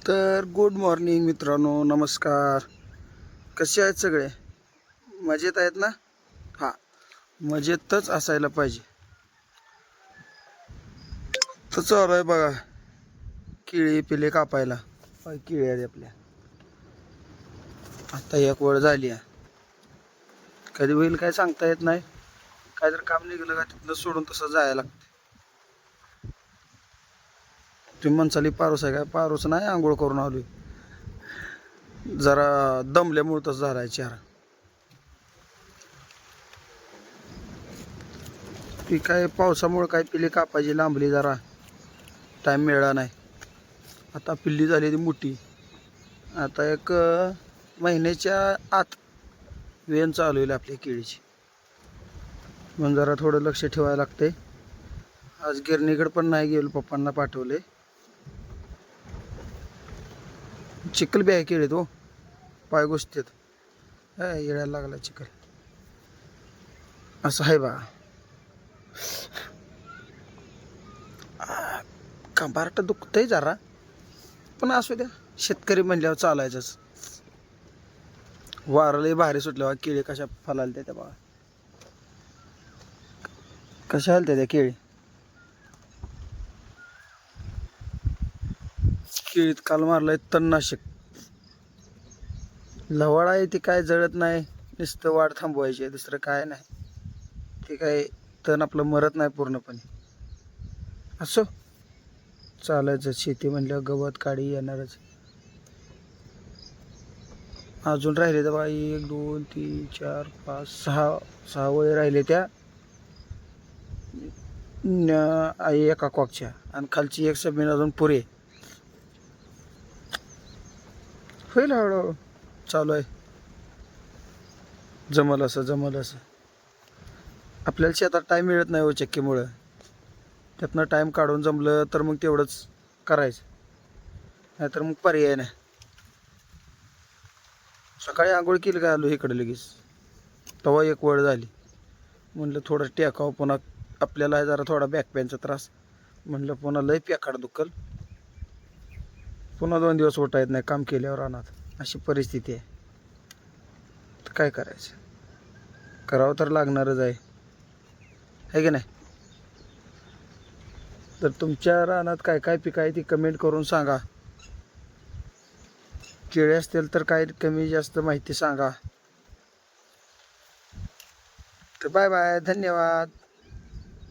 तर good morning मित्रांनो, नमस्कार. कसे आहेत सगळे? मजेत आहेत ना? हां, मजेतच असायला पाहिजे. तर चालू आहे बघा, केळी पिले कापायला. केळी आहेत आपल्या. आता एक वेळ झाली आहे. कधी होईल काय सांगता येत नाही. काय जर काम निघालं का तिथनं सोडून तसं जायला लागतं. तुम्ही म्हणसाली पारोस आहे काय? पारोस नाही, आंघोळ करून आलोय. जरा दमल्यामुळे तसं झालाय चेहरा. ती काय पावसामुळे काय पिल्ली कापायची लांबली, जरा टाईम मिळाला नाही. आता पिल्ली झाली ती मोठी. आता एक महिन्याच्या आत वेन चालू होईल आपल्या केळीची. म्हणून जरा थोडं लक्ष ठेवायला लागते. आज गिरणीकडे पण नाही गेलो, पप्पांना पाठवले. चिखल बी आहे केळीत हो, पाय गोष्टीत येळायला लागला चिखल. असं आहे बा. कंबारट दुखतंय जरा, पण असू द्या, शेतकरी म्हणल्यावर चालायचंच. वारं लय भारी सुटल्यावर केळी कशा फलाल त्या बघा, कशा आल्या त्या केळी. केळीत काल मारलंय तणनाशक. लवळ आहे ती, काय जळत नाही, नुसतं वाढ थांबवायची, दुसरं काय नाही. ते काय तण आपलं मरत नाही पूर्णपणे. असो, चालायचं. शेती म्हणल्यावर गवत काढी येणारच. अजून राहिले तर बा 1 2 3 4 5 6 वळे राहिले त्या एका कॉकच्या, आणि खालची एक सबीन अजून पुरे होईल. हळूहळू चालू आहे. जमल असं. आपल्याला शेतात टाईम मिळत नाही हो चक्कीमुळं. त्यातनं टाईम काढून जमलं तर मग तेवढंच करायचं, नाहीतर मग पर्याय नाही. सकाळी आंघोळ केली काय आलो इकडे लगेच, तेव्हा एक वेळ झाली. म्हणलं थोडं टेकावं, पुन्हा आपल्याला जरा थोडा बॅक पेनचा त्रास. म्हणलं पुन्हा लय पेकाड दुखल, पुन्हा 2 दिवस उठा येत नाही काम केल्यावर रानात. अशी परिस्थिती आहे. तर काय करायचं, करावं तर लागणारच आहे की नाही. तर तुमच्या रानात काय काय पिकं आहे ती कमेंट करून सांगा. केळी असतील तर काय कमी जास्त माहिती सांगा. तर बाय बाय, धन्यवाद.